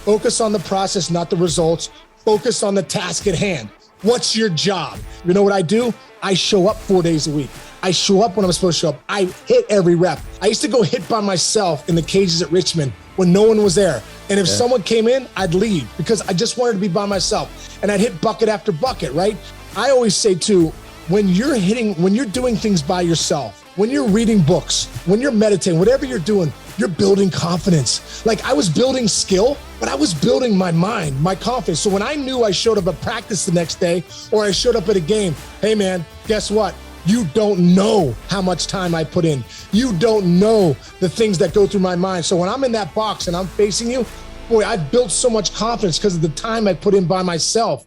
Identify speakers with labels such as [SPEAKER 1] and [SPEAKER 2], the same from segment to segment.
[SPEAKER 1] Focus on the process, not the results. Focus on the task at hand. What's your job? You know what I do? I show up 4 days a week. I show up when I'm supposed to show up. I hit every rep. I used to go hit by myself in the cages at Richmond when no one was there. And if someone came in, I'd leave because I just wanted to be by myself. And I'd hit bucket after bucket, right? I always say too, when you're doing things by yourself, when you're reading books, when you're meditating, whatever you're doing, you're building confidence. Like I was building skill, but I was building my mind, my confidence. So when I knew I showed up at practice the next day or I showed up at a game, hey man, guess what? You don't know how much time I put in. You don't know the things that go through my mind. So when I'm in that box and I'm facing you, boy, I've built so much confidence because of the time I put in by myself.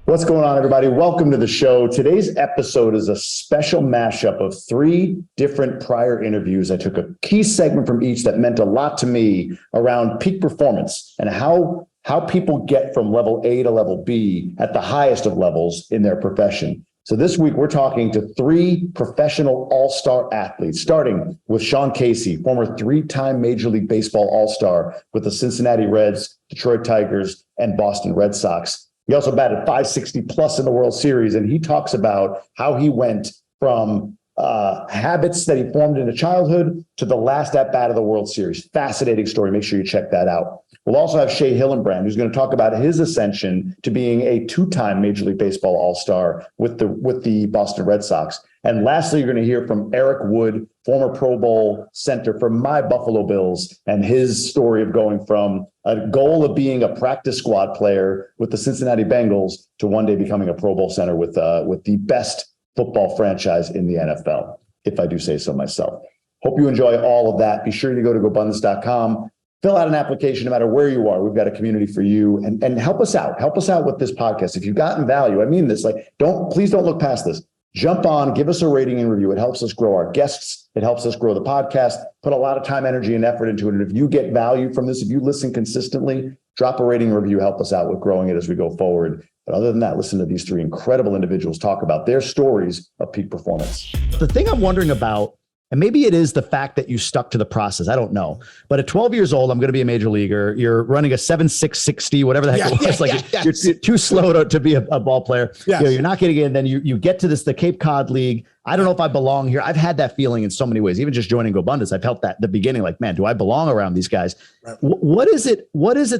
[SPEAKER 2] What's going on, everybody? Welcome to the show. Today's episode is a special mashup of 3 different prior interviews. I took a key segment from each that meant a lot to me around peak performance and how people get from level A to level B at the highest of levels in their profession. So this week, we're talking to 3 professional all-star athletes, starting with Sean Casey, former 3-time Major League Baseball all-star with the Cincinnati Reds, Detroit Tigers, and Boston Red Sox. He also batted 560 plus in the World Series, and he talks about how he went from habits that he formed in childhood to the last at-bat of the World Series. Fascinating story. Make sure you check that out. We'll also have Shea Hillenbrand, who's going to talk about his ascension to being a 2-time Major League Baseball all-star with the Boston Red Sox. And lastly, you're going to hear from Eric Wood, former Pro Bowl center for my Buffalo Bills, and his story of going from a goal of being a practice squad player with the Cincinnati Bengals to one day becoming a Pro Bowl center with the best football franchise in the NFL, if I do say so myself. Hope you enjoy all of that. Be sure to go to Gobundance.com, fill out an application no matter where you are. We've got a community for you, and help us out. Help us out with this podcast. If you've gotten value, I mean this, please don't look past this. Jump on, give us a rating and review. It helps us grow our guests. It helps us grow the podcast, put a lot of time, energy, and effort into it. And if you get value from this, if you listen consistently, drop a rating and review, help us out with growing it as we go forward. But other than that, listen to these 3 incredible individuals talk about their stories of peak performance.
[SPEAKER 3] The thing I'm wondering about, and maybe it is the fact that you stuck to the process. I don't know. But at 12 years old, I'm going to be a major leaguer. You're running a 7.660, whatever the heck it was. You're too slow to be a ball player.
[SPEAKER 1] Yes.
[SPEAKER 3] You're not getting in. Then you get to the Cape Cod League. I don't know if I belong here. I've had that feeling in so many ways. Even just joining Gobundance, I felt that at the beginning, like, man, do I belong around these guys? Right. What is it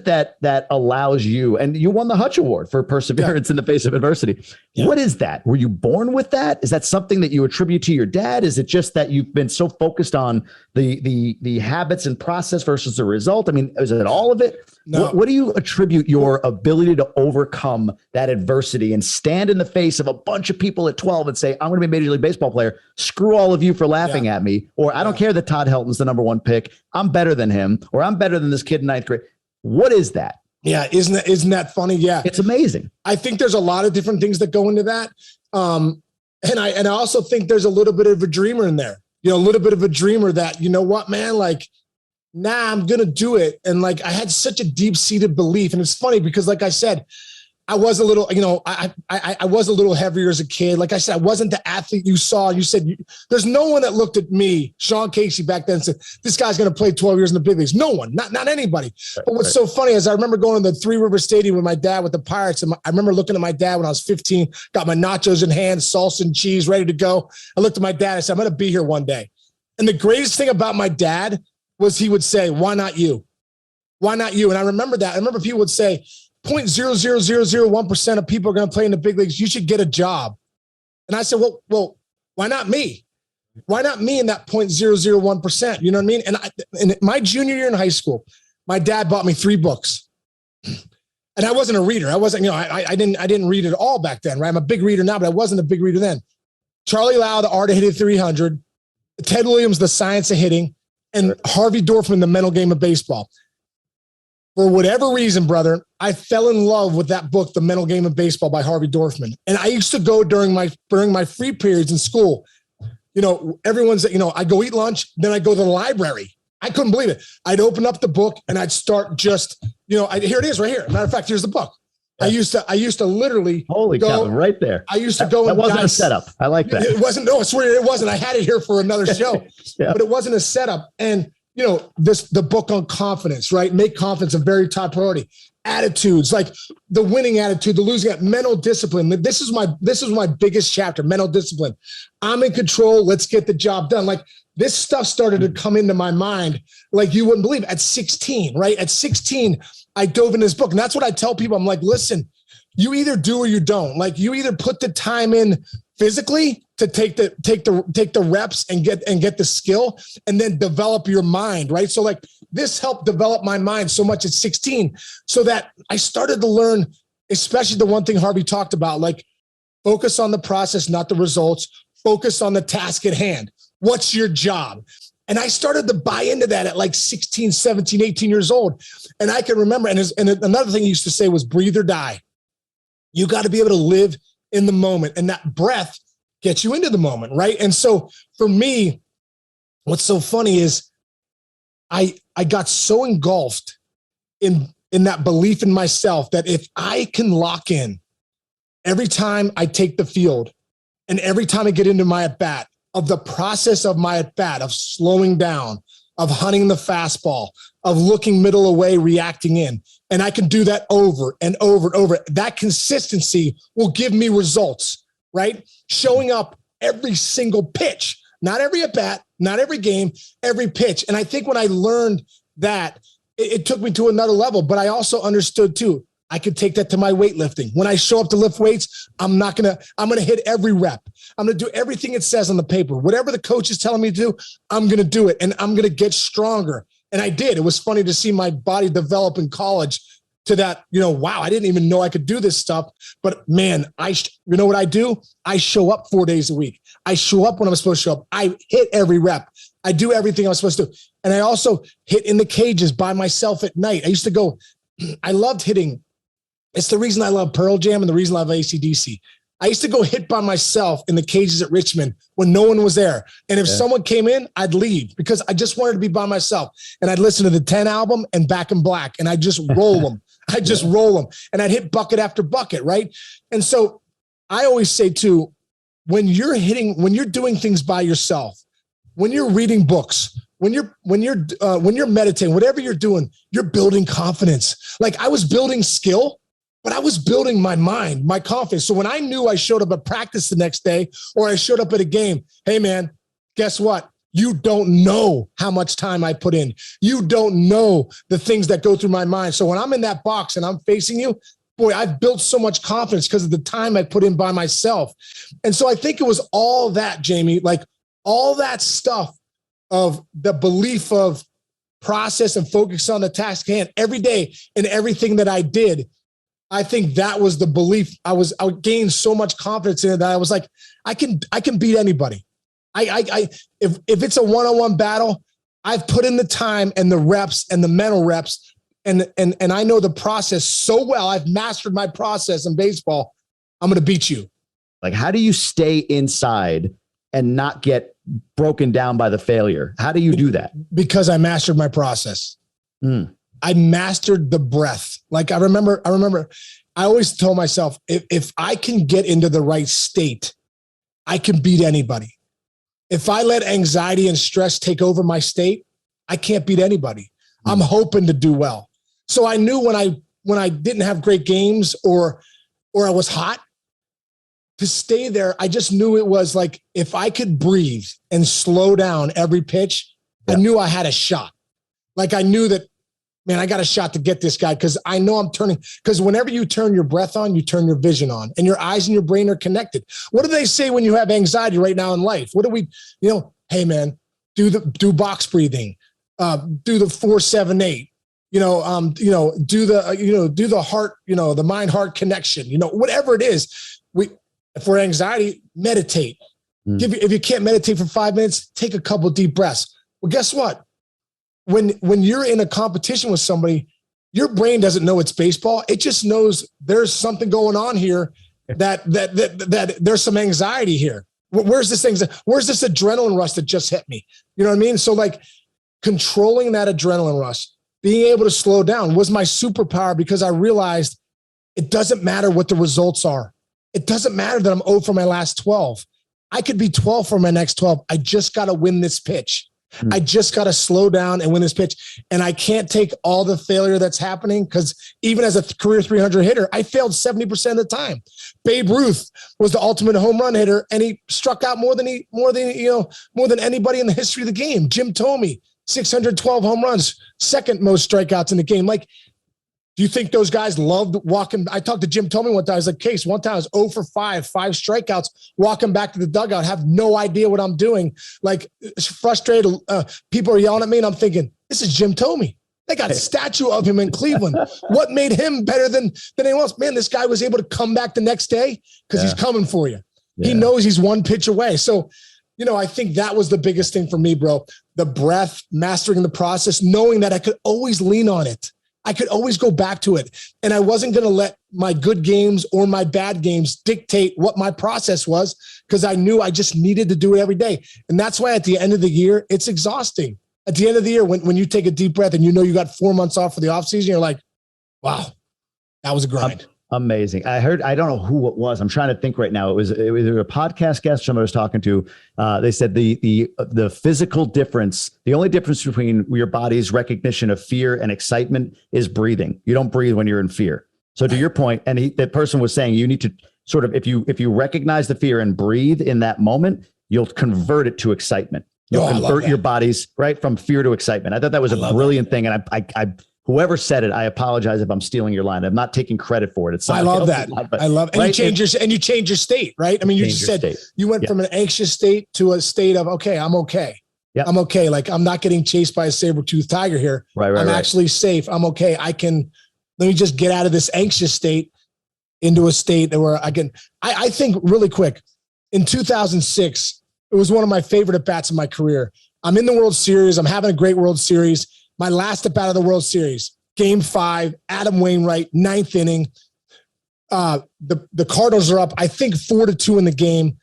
[SPEAKER 3] that allows you? And you won the Hutch Award for perseverance in the face of adversity. Yeah. What is that? Were you born with that? Is that something that you attribute to your dad? Is it just that you've been so focused on the habits and process versus the result? I mean, is it all of it? No. What do you attribute your ability to overcome that adversity and stand in the face of a bunch of people at 12 and say, I'm going to be a Major League Baseball player. Screw all of you for laughing at me. Or I don't care that Todd Helton's the number 1 pick. I'm better than him, or I'm better than this kid in 9th grade. What is that?
[SPEAKER 1] Yeah. Isn't that funny? Yeah.
[SPEAKER 3] It's amazing.
[SPEAKER 1] I think there's a lot of different things that go into that. And I also think there's a little bit of a dreamer in there, a little bit of a dreamer that, you know what, man, I'm going to do it. And I had such a deep seated belief. And it's funny because like I said, I was a little, I was a little heavier as a kid. Like I said, I wasn't the athlete you saw. You said, there's no one that looked at me, Sean Casey, back then and said, this guy's going to play 12 years in the big leagues. No one, not anybody. But what's so funny is I remember going to the Three River Stadium with my dad with the Pirates. And I remember looking at my dad when I was 15, got my nachos in hand, salsa and cheese ready to go. I looked at my dad. I said, I'm going to be here one day. And the greatest thing about my dad was he would say, why not you? Why not you? And I remember that. I remember people would say, 0.00001% of people are going to play in the big leagues. You should get a job. And I said, well, why not me? Why not me in that 0.001%? You know what I mean? And in my junior year in high school, my dad bought me 3 books. And I wasn't a reader. I wasn't, I didn't read at all back then, right? I'm a big reader now, but I wasn't a big reader then. Charlie Lau, The Art of Hitting 300, Ted Williams, The Science of Hitting, and Harvey Dorfman, The Mental Game of Baseball. For whatever reason, brother, I fell in love with that book, The Mental Game of Baseball by Harvey Dorfman. And I used to go during my free periods in school. Everyone's, I'd go eat lunch, then I'd go to the library. I couldn't believe it. I'd open up the book and I'd start just, here it is right here. Matter of fact, here's the book. I used to literally
[SPEAKER 3] holy cow, right there.
[SPEAKER 1] I used to go.
[SPEAKER 3] That wasn't a setup. I like that.
[SPEAKER 1] It wasn't. No, I swear it wasn't. I had it here for another show, but it wasn't a setup. And the book on confidence, right? Make confidence a very top priority. Attitudes, like the winning attitude, the losing attitude, mental discipline. This is my biggest chapter, mental discipline. I'm in control. Let's get the job done. Like this stuff started to come into my mind like you wouldn't believe at 16, right? At 16, I dove into this book. And that's what I tell people. I'm like, listen, you either do or you don't. Like you either put the time in physically to take the reps and get the skill and then develop your mind, right? So like this helped develop my mind so much at 16 so that I started to learn, especially the one thing Harvey talked about, like focus on the process, not the results, focus on the task at hand. What's your job? And I started to buy into that at like 16, 17, 18 years old. And I can remember, and another thing he used to say was breathe or die. You got to be able to live in the moment, and that breath gets you into the moment, right? And so for me, what's so funny is I got so engulfed in that belief in myself that if I can lock in every time I take the field and every time I get into my at-bat, of the process of my at-bat, of slowing down, of hunting the fastball, of looking middle away, reacting in, and I can do that over and over and over, that consistency will give me results, right? Showing up every single pitch, not every at-bat, not every game, every pitch. And I think when I learned that, it took me to another level, but I also understood too, I could take that to my weightlifting. When I show up to lift weights, I'm going to hit every rep. I'm going to do everything it says on the paper. Whatever the coach is telling me to do, I'm going to do it, and I'm going to get stronger. And I did. It was funny to see my body develop in college to that, wow, I didn't even know I could do this stuff. But man, you know what I do? I show up 4 days a week. I show up when I'm supposed to show up. I hit every rep. I do everything I'm supposed to do. And I also hit in the cages by myself at night. I used to go, I loved hitting. It's the reason I love Pearl Jam and the reason I love AC/DC. I used to go hit by myself in the cages at Richmond when no one was there. And if someone came in, I'd leave because I just wanted to be by myself. And I'd listen to the 10 album and Back in Black, and I'd just roll them. Roll them. And I'd hit bucket after bucket, right? And so I always say too, when you're doing things by yourself, when you're reading books, when you're meditating, whatever you're doing, you're building confidence. Like I was building skill, but I was building my mind, my confidence. So when I knew I showed up at practice the next day or I showed up at a game, hey man, guess what? You don't know how much time I put in. You don't know the things that go through my mind. So when I'm in that box and I'm facing you, boy, I've built so much confidence because of the time I put in by myself. And so I think it was all that, Jamie, like all that stuff of the belief of process and focus on the task at hand every day and everything that I did. I think that was the belief. I gained so much confidence in it that I was like, I can beat anybody. If it's a one-on-one battle, I've put in the time and the reps and the mental reps and I know the process so well. I've mastered my process in baseball. I'm going to beat you.
[SPEAKER 3] Like, how do you stay inside and not get broken down by the failure? How do you do that?
[SPEAKER 1] Because I mastered my process. I mastered the breath. Like I remember, I always told myself, if I can get into the right state, I can beat anybody. If I let anxiety and stress take over my state, I can't beat anybody. I'm hoping to do well. So I knew when I didn't have great games or I was hot, to stay there, I just knew it was like, if I could breathe and slow down every pitch, I knew I had a shot. Like I knew that, man, I got a shot to get this guy because I know I'm turning. Because whenever you turn your breath on, you turn your vision on, and your eyes and your brain are connected. What do they say when you have anxiety right now in life? What do we, hey man, do box breathing, do the 4-7-8, do the heart, the mind heart connection, whatever it is. For anxiety, meditate. If you can't meditate for 5 minutes, take a couple deep breaths. Well, guess what? When you're in a competition with somebody, your brain doesn't know it's baseball. It just knows there's something going on here that there's some anxiety here. Where's this adrenaline rush that just hit me? You know what I mean? So like controlling that adrenaline rush, being able to slow down was my superpower because I realized It doesn't matter what the results are. It doesn't matter that I'm 0 for my last 12. I could be 12 for my next 12. I just got to win this pitch. I just got to slow down and win this pitch. And I can't take all the failure that's happening, because even as a career 300 hitter, I failed 70% of the time. Babe Ruth was the ultimate home run hitter, and he struck out more than anybody in the history of the game. Jim Thome, 612 home runs, second most strikeouts in the game. Like, do you think those guys loved walking? I talked to Jim Thome one time. I was like, Case, one time I was 0 for 5 strikeouts, walking back to the dugout, have no idea what I'm doing. Like, frustrated. People are yelling at me, and I'm thinking, this is Jim Thome. They got a statue of him in Cleveland. What made him better than anyone else? Man, this guy was able to come back the next day because he's coming for you. Yeah. He knows he's one pitch away. So, I think that was the biggest thing for me, bro. The breath, mastering the process, knowing that I could always lean on it. I could always go back to it. And I wasn't going to let my good games or my bad games dictate what my process was, because I knew I just needed to do it every day. And that's why at the end of the year, it's exhausting. At the end of the year, when you take a deep breath and you got 4 months off for the offseason, you're like, wow, that was a grind.
[SPEAKER 3] Amazing. I don't know who it was. I'm trying to think right now. It was a podcast guest somebody was talking to. They said the physical difference, the only difference between your body's recognition of fear and excitement is breathing. You don't breathe when you're in fear. So to your point, and that person was saying you need to sort of, if you recognize the fear and breathe in that moment, you'll convert it to excitement. You'll convert your bodies right from fear to excitement. I thought that was a brilliant thing. And I whoever said it, I apologize if I'm stealing your line. I'm not taking credit for it.
[SPEAKER 1] I love that. I love it. And you change your state, right? I mean, you just said you went from an anxious state to a state of, okay, I'm okay. Yeah. I'm okay. Like, I'm not getting chased by a saber-toothed tiger here. I'm actually safe. I'm okay. Let me just get out of this anxious state into a state where I think really quick, in 2006, it was one of my favorite at-bats in my career. I'm in the World Series. I'm having a great World Series. My last at-bat of the World Series, Game 5, Adam Wainwright, 9th inning. The Cardinals are up, I think, 4-2 in the game.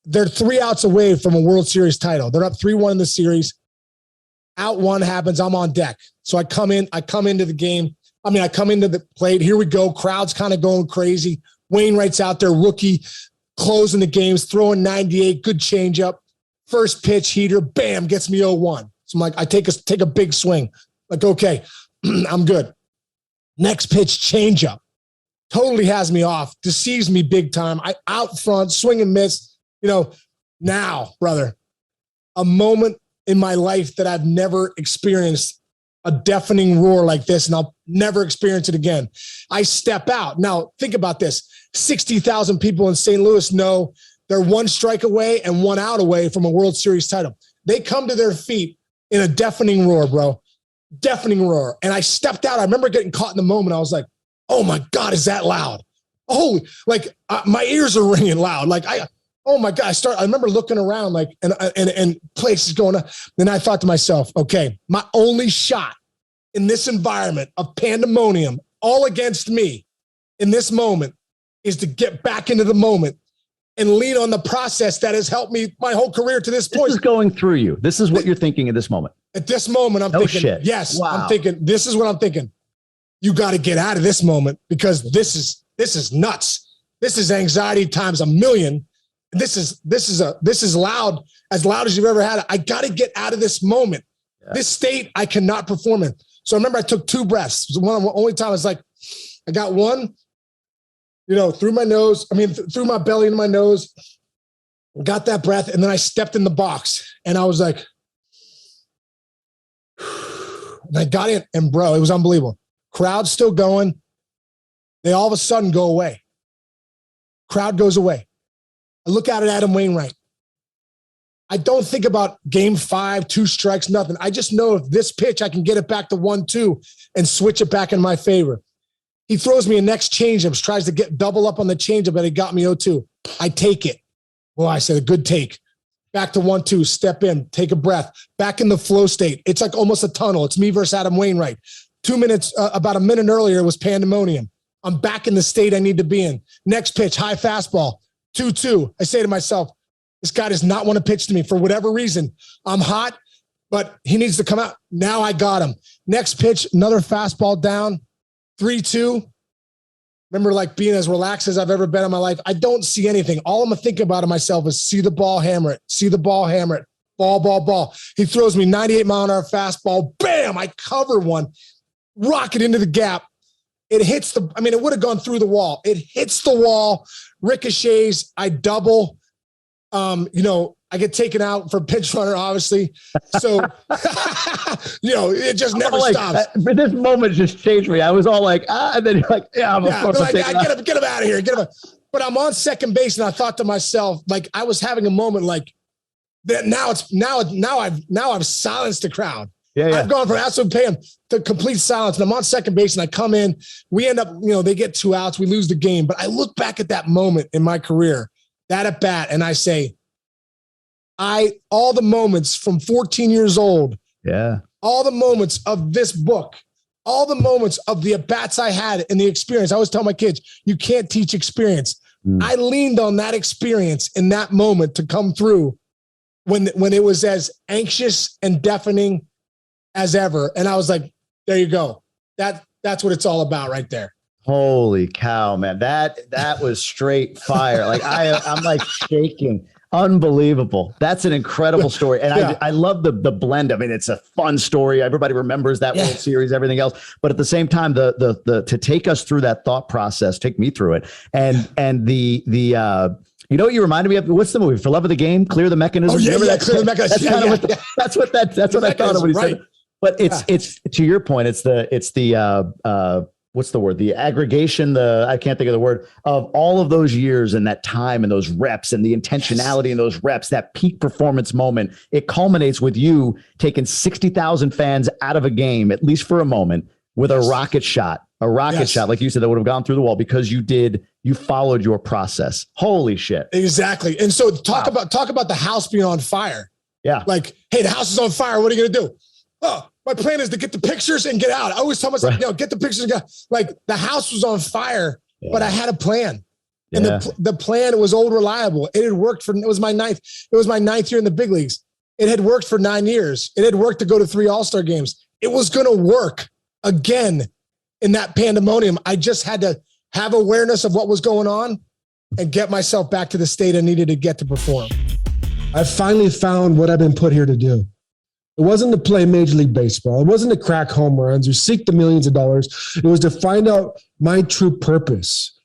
[SPEAKER 1] They're 3 outs away from a World Series title. They're up 3-1 in the series. Out one happens. I'm on deck. So I come into the game. I come into the plate. Here we go. Crowd's kind of going crazy. Wainwright's out there, rookie, closing the games, throwing 98, good changeup. First pitch, heater, bam, gets me 0-1. So I'm like, I take a big swing. Like, okay, I'm good. Next pitch, changeup. Totally has me off, deceives me big time. I out front, swing and miss. Now, brother, a moment in my life that I've never experienced, a deafening roar like this, and I'll never experience it again. I step out. Now, think about this. 60,000 people in St. Louis know they're 1 strike away and 1 out away from a World Series title. They come to their feet in a deafening roar, bro. Deafening roar. And I stepped out. I remember getting caught in the moment. I was like, oh my God, is that loud? Holy, my ears are ringing loud. Oh my God. I remember looking around and places going up. Then I thought to myself, okay, my only shot in this environment of pandemonium, all against me in this moment, is to get back into the moment and lean on the process that has helped me my whole career to this point.
[SPEAKER 3] This is going through you. This is what you're thinking at this moment.
[SPEAKER 1] At this moment, I'm thinking, yes, wow. I'm thinking, this is what I'm thinking. You got to get out of this moment, because this is nuts. This is anxiety times a million. This is loud, as loud as you've ever had it. I got to get out of this moment. Yeah. This state I cannot perform in. So I remember I took 2 breaths. It was one of the only time I was like, I got one, through my nose, through my belly into my nose, got that breath. And then I stepped in the box and I was like, and I got in, and bro, it was unbelievable. Crowd's still going. They all of a sudden go away. Crowd goes away. I look out at Adam Wainwright. I don't think about Game 5, 2 strikes, nothing. I just know if this pitch, I can get it back to 1-2 and switch it back in my favor. He throws me a next changeup, tries to get double up on the changeup, but he got me 0-2. I take it. Well, I said, a good take. Back to 1-2, step in, take a breath. Back in the flow state. It's like almost a tunnel. It's me versus Adam Wainwright. 2 minutes, about a minute earlier, it was pandemonium. I'm back in the state I need to be in. Next pitch, high fastball, 2-2. I say to myself, this guy does not want to pitch to me for whatever reason. I'm hot, but he needs to come out. Now I got him. Next pitch, another fastball down, 3-2. remember like being as relaxed as I've ever been in my life. I don't see anything. All I'm thinking about in myself is see the ball, hammer it, see the ball, hammer it, ball. He throws me 98-mile-an-hour fastball. Bam! I cover one, rocket into the gap. It hits it would have gone through the wall. It hits the wall, ricochets. I double. I get taken out for pitch runner, obviously. So, it just never stops.
[SPEAKER 3] But this moment just changed me. I was all like, and then you're like, of course.
[SPEAKER 1] Like, get him out of here. But I'm on second base, and I thought to myself, like, I was having a moment like that. Now I've silenced the crowd. Yeah. I've gone from absolute pain to complete silence, and I'm on second base, and I come in. We end up, they get 2 outs. We lose the game. But I look back at that moment in my career, that at bat, and I say, all the moments from 14 years old, all the moments of this book, all the moments of the at-bats I had and the experience. I always tell my kids, you can't teach experience. I leaned on that experience in that moment to come through when it was as anxious and deafening as ever. And I was like, there you go. That's what it's all about right there.
[SPEAKER 3] Holy cow, man. That was straight fire. Like I'm like shaking. Unbelievable. That's an incredible story. And I love the blend. I mean, it's a fun story. Everybody remembers that World Series, everything else. But at the same time, the to take us through that thought process, take me through it. And the you know what you reminded me of? What's the movie? For Love of the Game? Clear the Mechanism.
[SPEAKER 1] Clear the Mechanism.
[SPEAKER 3] That's what I thought of when he said. But it's to your point, it's the what's the word? The aggregation, I can't think of the word, of all of those years and that time and those reps and the intentionality in those reps, that peak performance moment. It culminates with you taking 60,000 fans out of a game, at least for a moment, with a rocket shot, like you said, that would have gone through the wall because you followed your process. Holy shit.
[SPEAKER 1] Exactly. And so talk about the house being on fire. Yeah. Like, hey, the house is on fire. What are you going to do? Oh, my plan is to get the pictures and get out. I always tell myself, get the pictures and get out. Like, the house was on fire, but I had a plan. And the plan was old reliable. It had worked it was my ninth year in the big leagues. It had worked for 9 years. It had worked to go to 3 All-Star games. It was going to work again in that pandemonium. I just had to have awareness of what was going on and get myself back to the state I needed to get to perform.
[SPEAKER 4] I finally found what I've been put here to do. It wasn't to play Major League Baseball. It wasn't to crack home runs or seek the millions of dollars. It was to find out my true purpose.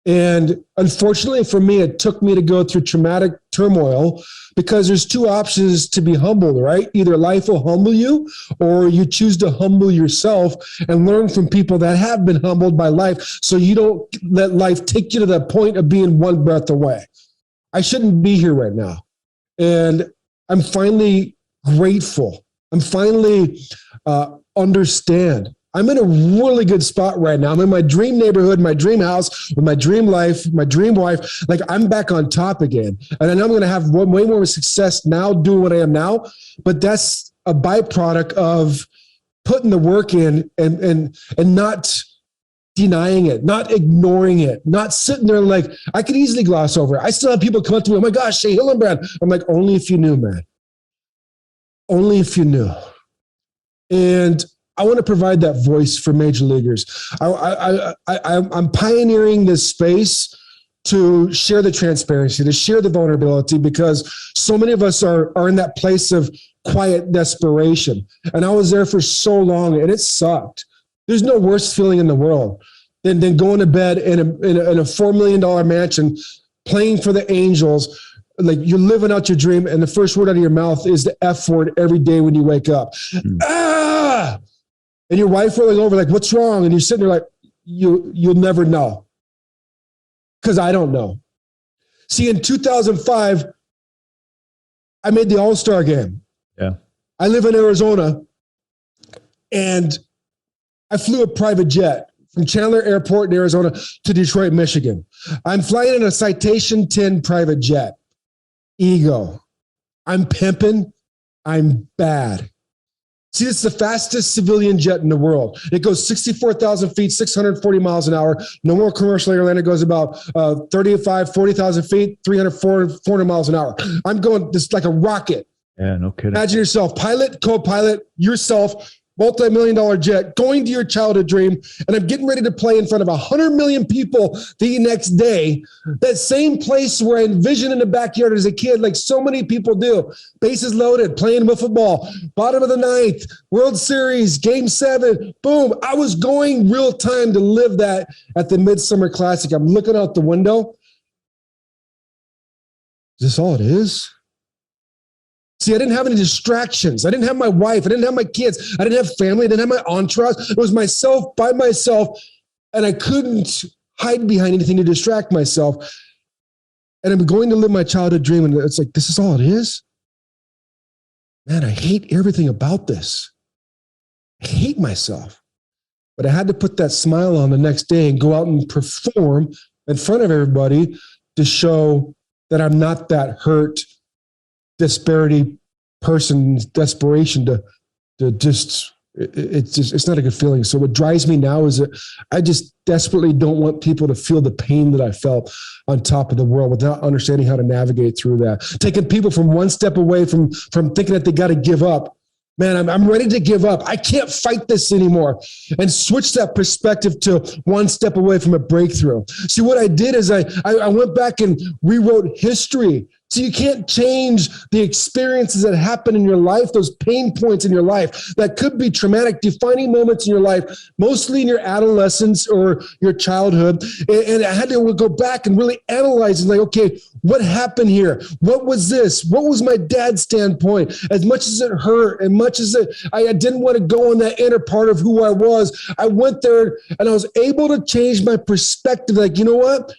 [SPEAKER 4] And unfortunately for me, it took me to go through traumatic turmoil because there's 2 options to be humbled, right? Either life will humble you or you choose to humble yourself and learn from people that have been humbled by life so you don't let life take you to the point of being one breath away. I shouldn't be here right now. And I'm finally grateful. I'm finally understand. I'm in a really good spot right now. I'm in my dream neighborhood, my dream house, with my dream life, my dream wife. Like, I'm back on top again. And I know I'm going to have way more success now doing what I am now. But that's a byproduct of putting the work in and not denying it, not ignoring it, not sitting there like, I could easily gloss over it. I still have people come up to me, oh my gosh, Shea Hillenbrand. I'm like, only if you knew, man. Only if you knew. And I want to provide that voice for major leaguers. I'm pioneering this space to share the transparency, to share the vulnerability, because so many of us are in that place of quiet desperation. And I was there for so long, and it sucked. There's no worse feeling in the world than going to bed in a $4 million mansion, playing for the Angels. Like, you're living out your dream, and the first word out of your mouth is the F word every day when you wake up. Ah! And your wife rolling over like, what's wrong? And you're sitting there like, you'll never know. Because I don't know. See, in 2005, I made the All-Star Game. Yeah. I live in Arizona, and I flew a private jet from Chandler Airport in Arizona to Detroit, Michigan. I'm flying in a Citation 10 private jet. Ego. I'm pimping. I'm bad. See, it's the fastest civilian jet in the world. It goes 64,000 feet, 640 miles an hour. No more commercial airline. It goes about 40,000 feet, 400 miles an hour. I'm going just like a rocket.
[SPEAKER 3] Yeah, no kidding.
[SPEAKER 4] Imagine yourself, pilot, co-pilot, yourself, multi-million-dollar jet, going to your childhood dream, and I'm getting ready to play in front of 100 million people the next day. That same place where I envisioned in the backyard as a kid, like so many people do. Bases loaded, playing wiffle ball, bottom of the ninth, World Series, Game 7, boom. I was going real time to live that at the Midsummer Classic. I'm looking out the window. Is this all it is? See, I didn't have any distractions. I didn't have my wife. I didn't have my kids. I didn't have family. I didn't have my entourage. It was myself by myself, and I couldn't hide behind anything to distract myself. And I'm going to live my childhood dream, and it's like, this is all it is? Man, I hate everything about this. I hate myself. But I had to put that smile on the next day and go out and perform in front of everybody to show that I'm not that hurt, disparity person's desperation to just, it's not a good feeling. So what drives me now is that I just desperately don't want people to feel the pain that I felt on top of the world without understanding how to navigate through that. Taking people from one step away from thinking that they got to give up. Man, I'm ready to give up. I can't fight this anymore. And switch that perspective to one step away from a breakthrough. See, what I did is I went back and rewrote history. So you can't change the experiences that happen in your life, those pain points in your life that could be traumatic, defining moments in your life, mostly in your adolescence or your childhood. And I had to go back and really analyze and like, okay, what happened here? What was this? What was my dad's standpoint? As much as it hurt, and much as I didn't want to go in that inner part of who I was, I went there and I was able to change my perspective. Like, you know what?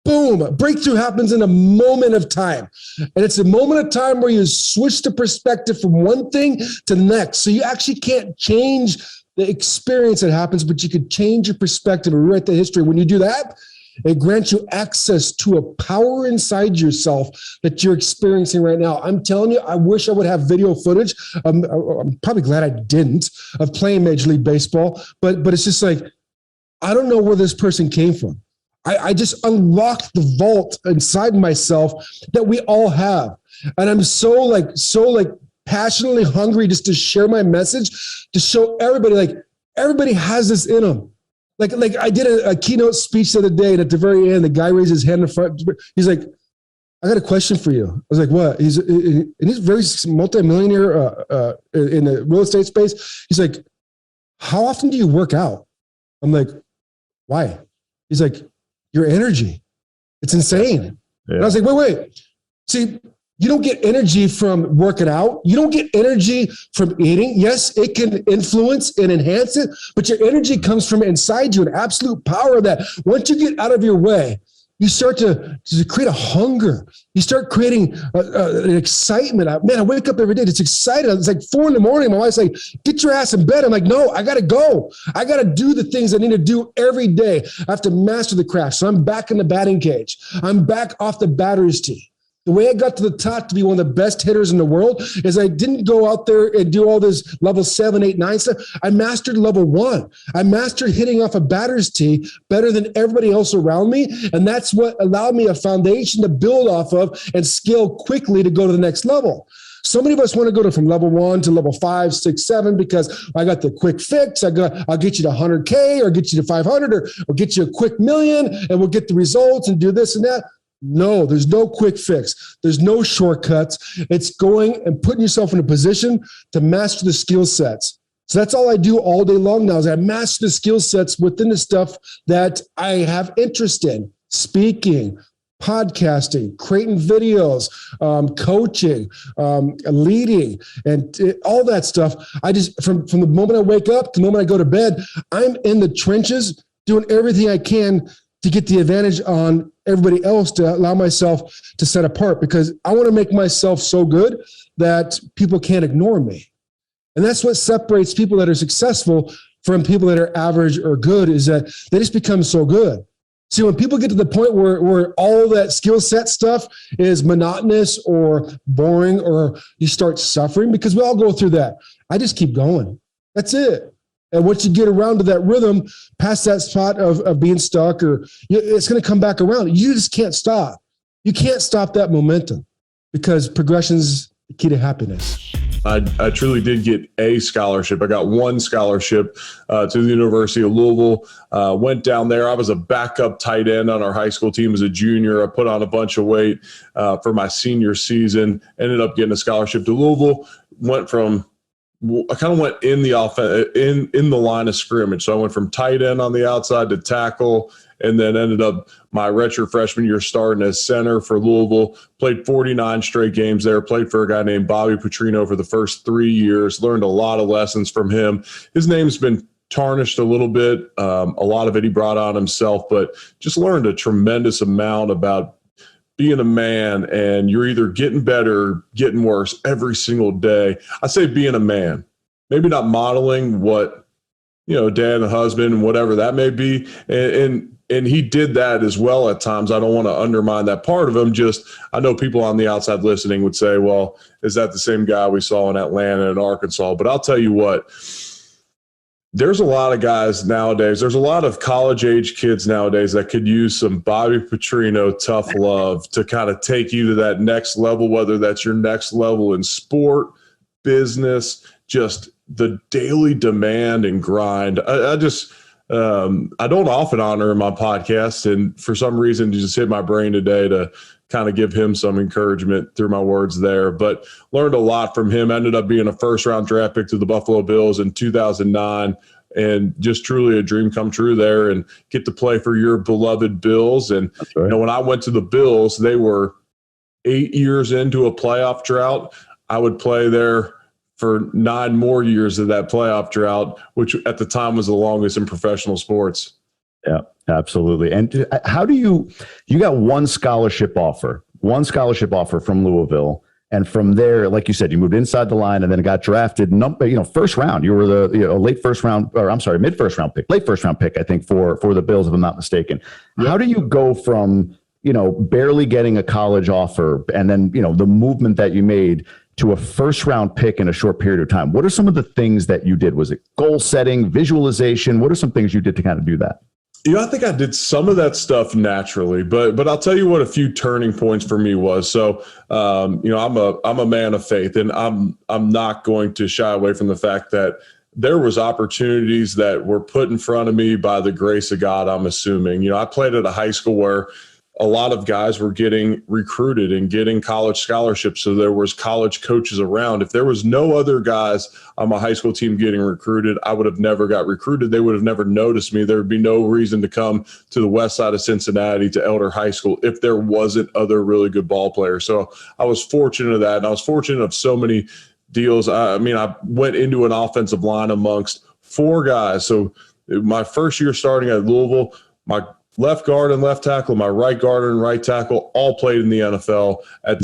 [SPEAKER 4] Boom, breakthrough happens in a moment of time. And it's a moment of time where you switch the perspective from one thing to the next. So you actually can't change the experience that happens, but you can change your perspective and rewrite the history. When you do that, it grants you access to a power inside yourself that you're experiencing right now. I'm telling you, I wish I would have video footage. I'm probably glad I didn't, of playing Major League Baseball. But it's just like, I don't know where this person came from. I just unlocked the vault inside myself that we all have. And I'm so passionately hungry just to share my message, to show everybody, like everybody has this in them. Like I did a keynote speech the other day, and at the very end, the guy raised his hand in front. He's like, I got a question for you. I was like, what? He's very multi-millionaire in the real estate space. He's like, how often do you work out? I'm like, why? He's like, your energy. It's insane. Yeah. And I was like, wait. See, you don't get energy from working out. You don't get energy from eating. Yes, it can influence and enhance it, but your energy comes from inside you, an absolute power that once you get out of your way, you start to create a hunger. You start creating an excitement. Man, I wake up every day. It's excited. It's like 4 a.m. My wife's like, get your ass in bed. I'm like, no, I got to go. I got to do the things I need to do every day. I have to master the craft. So I'm back in the batting cage. I'm back off the batter's tee. The way I got to the top to be one of the best hitters in the world is I didn't go out there and do all this level 7, 8, 9 stuff. I mastered level 1. I mastered hitting off a batter's tee better than everybody else around me. And that's what allowed me a foundation to build off of and scale quickly to go to the next level. So many of us want to go from level 1 to level 5, 6, 7 because I got the quick fix. I'll get you to 100K or get you to 500 or get you a quick million and we'll get the results and do this and that. No, there's no quick fix. There's no shortcuts. It's going and putting yourself in a position to master the skill sets. So that's all I do all day long now is I master the skill sets within the stuff that I have interest in. Speaking, podcasting, creating videos, coaching, leading, and all that stuff. I just, from the moment I wake up to the moment I go to bed, I'm in the trenches doing everything I can to get the advantage on everybody else, to allow myself to set apart, because I want to make myself so good that people can't ignore me. And that's what separates people that are successful from people that are average or good, is that they just become so good. See, when people get to the point where all that skill set stuff is monotonous or boring, or you start suffering, because we all go through that. I just keep going. That's it. And once you get around to that rhythm, past that spot of being stuck, or it's going to come back around. You just can't stop. You can't stop that momentum, because progression is the key to happiness.
[SPEAKER 5] I truly did get a scholarship. I got one scholarship to the University of Louisville. Went down there. I was a backup tight end on our high school team as a junior. I put on a bunch of weight for my senior season. Ended up getting a scholarship to Louisville. I kind of went in the offense, in the line of scrimmage. So I went from tight end on the outside to tackle, and then ended up my redshirt freshman year starting as center for Louisville. Played 49 straight games there. Played for a guy named Bobby Petrino for the first 3 years. Learned a lot of lessons from him. His name's been tarnished a little bit. A lot of it he brought on himself, but just learned a tremendous amount about being a man, and you're either getting better or getting worse every single day. I say being a man, maybe not modeling what, dad and husband and whatever that may be. And he did that as well at times. I don't want to undermine that part of him. Just, I know people on the outside listening would say, well, is that the same guy we saw in Atlanta and Arkansas? But I'll tell you what, there's a lot of guys nowadays. There's a lot of college-age kids nowadays that could use some Bobby Petrino tough love to kind of take you to that next level, whether that's your next level in sport, business, just the daily demand and grind. I don't often honor him on podcasts, and for some reason, it just hit my brain today to kind of give him some encouragement through my words there. But learned a lot from him. Ended up being a first-round draft pick to the Buffalo Bills in 2009, and just truly a dream come true there, and get to play for your beloved Bills. And
[SPEAKER 3] right.
[SPEAKER 5] When I went to the Bills, they were 8 years into a playoff drought. I would play there for 9 more years of that playoff drought, which at the time was the longest in professional sports.
[SPEAKER 3] Yeah, absolutely. And how do you got one scholarship offer from Louisville. And from there, like you said, you moved inside the line and then got drafted, first round. You were the mid first round pick, late first round pick, I think, for the Bills, if I'm not mistaken. Yep. How do you go from, barely getting a college offer and then, the movement that you made to a first round pick in a short period of time? What are some of the things that you did? Was it goal setting, visualization? What are some things you did to kind of do that?
[SPEAKER 5] I think I did some of that stuff naturally, but I'll tell you what a few turning points for me was. So, I'm a man of faith, and I'm not going to shy away from the fact that there was opportunities that were put in front of me by the grace of God, I'm assuming. I played at a high school where a lot of guys were getting recruited and getting college scholarships. So there was college coaches around. If there was no other guys on my high school team getting recruited, I would have never got recruited. They would have never noticed me. There would be no reason to come to the west side of Cincinnati to Elder High School if there wasn't other really good ball players. So I was fortunate of that. And I was fortunate of so many deals. I went into an offensive line amongst 4 guys. So my first year starting at Louisville, my left guard and left tackle, my right guard and right tackle, all played in the NFL at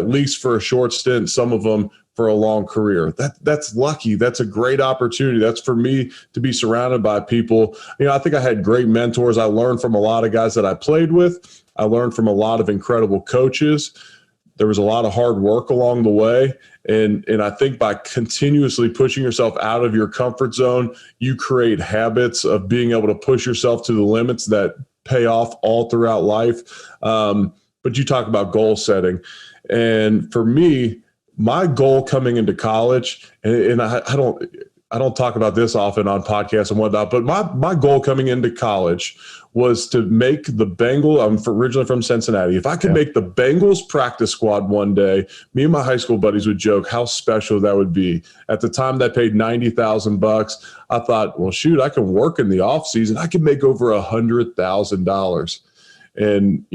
[SPEAKER 5] least for a short stint, some of them for a long career. That's lucky. That's a great opportunity. That's for me to be surrounded by people. I think I had great mentors. I learned from a lot of guys that I played with. I learned from a lot of incredible coaches. There was a lot of hard work along the way. And I think by continuously pushing yourself out of your comfort zone, you create habits of being able to push yourself to the limits that pay off all throughout life. But you talk about goal setting. And for me, my goal coming into college, and I don't talk about this often on podcasts and whatnot, but my goal coming into college was to make the Bengals. I'm originally from Cincinnati. If I could make the Bengals practice squad one day, me and my high school buddies would joke how special that would be. At the time, that paid $90,000. I thought, well, shoot, I can work in the off season. I can make over $100,000. And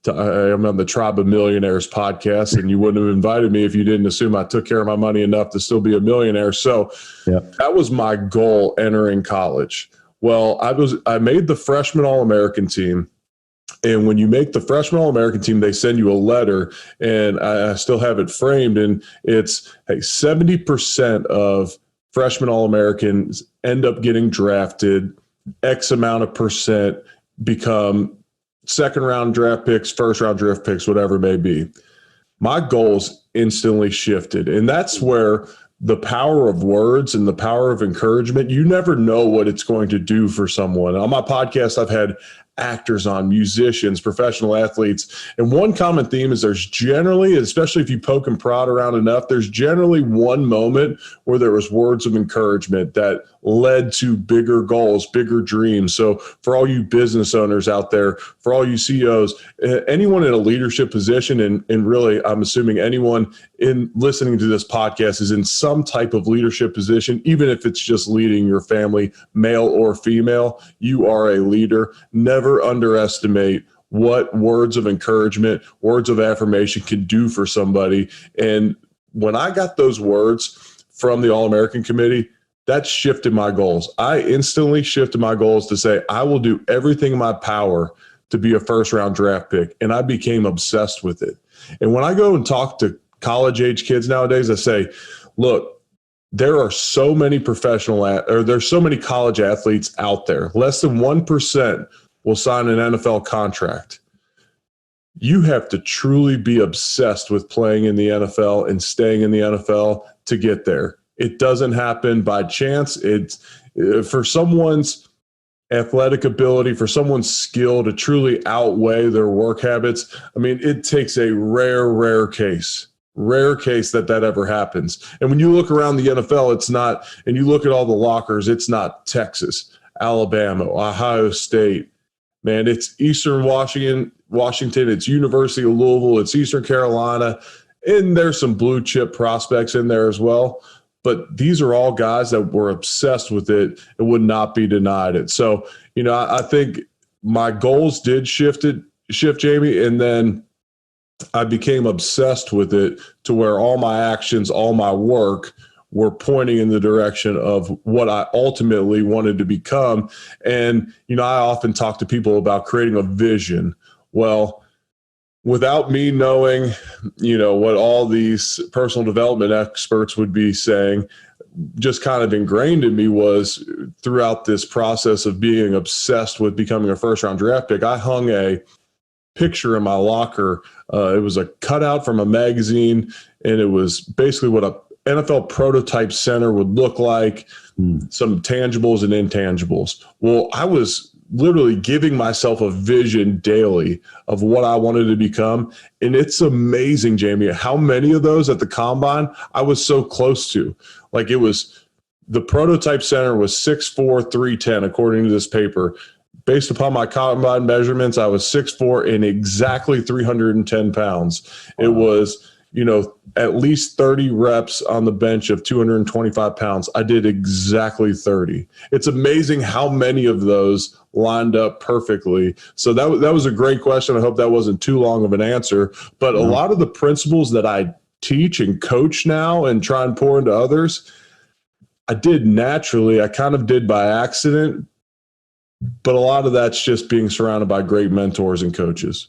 [SPEAKER 5] I'm on the Tribe of Millionaires podcast, and you wouldn't have invited me if you didn't assume I took care of my money enough to still be a millionaire. So that was my goal entering college. Well, I made the freshman All-American team. And when you make the freshman All-American team, they send you a letter, and I still have it framed. And it's 70% of freshman All-Americans end up getting drafted. X amount of percent become second-round draft picks, first-round draft picks, whatever it may be. My goals instantly shifted. And that's where the power of words and the power of encouragement, you never know what it's going to do for someone. On my podcast, I've had actors on, musicians, professional athletes. And one common theme is there's generally, especially if you poke and prod around enough, there's generally one moment where there was words of encouragement that led to bigger goals, bigger dreams. So for all you business owners out there, for all you CEOs, anyone in a leadership position, and really I'm assuming anyone in listening to this podcast is in some type of leadership position, even if it's just leading your family, male or female, you are a leader. Never underestimate what words of encouragement, words of affirmation can do for somebody. And when I got those words from the All-American Committee, that shifted my goals. I instantly shifted my goals to say, I will do everything in my power to be a first-round draft pick. And I became obsessed with it. And when I go and talk to college-age kids nowadays, I say, look, there are so many there's so many college athletes out there. Less than 1% will sign an NFL contract. You have to truly be obsessed with playing in the NFL and staying in the NFL to get there. It doesn't happen by chance. It's for someone's athletic ability, for someone's skill to truly outweigh their work habits. I mean, it takes a rare case that ever happens. And when you look around the NFL, it's not, and you look at all the lockers, it's not Texas, Alabama, Ohio State, man, it's Eastern Washington, it's University of Louisville, it's Eastern Carolina, and there's some blue chip prospects in there as well. But these are all guys that were obsessed with it and would not be denied it. So, I think my goals did shift, Jamie, and then I became obsessed with it to where all my actions, all my work were pointing in the direction of what I ultimately wanted to become. And, I often talk to people about creating a vision. Well, without me knowing, what all these personal development experts would be saying, just kind of ingrained in me was throughout this process of being obsessed with becoming a first-round draft pick, I hung a picture in my locker. It was a cutout from a magazine, and it was basically what a NFL prototype center would look like, some tangibles and intangibles. Well, I was literally giving myself a vision daily of what I wanted to become. And it's amazing, Jamie, how many of those at the combine I was so close to. Like, it was, the prototype center was 6'4", 310, according to this paper. Based upon my combine measurements, I was 6'4" and exactly 310 pounds. Wow. It was, at least 30 reps on the bench of 225 pounds. I did exactly 30. It's amazing how many of those lined up perfectly. So that was a great question. I hope that wasn't too long of an answer. But a lot of the principles that I teach and coach now and try and pour into others, I did naturally. I kind of did by accident. But a lot of that's just being surrounded by great mentors and coaches.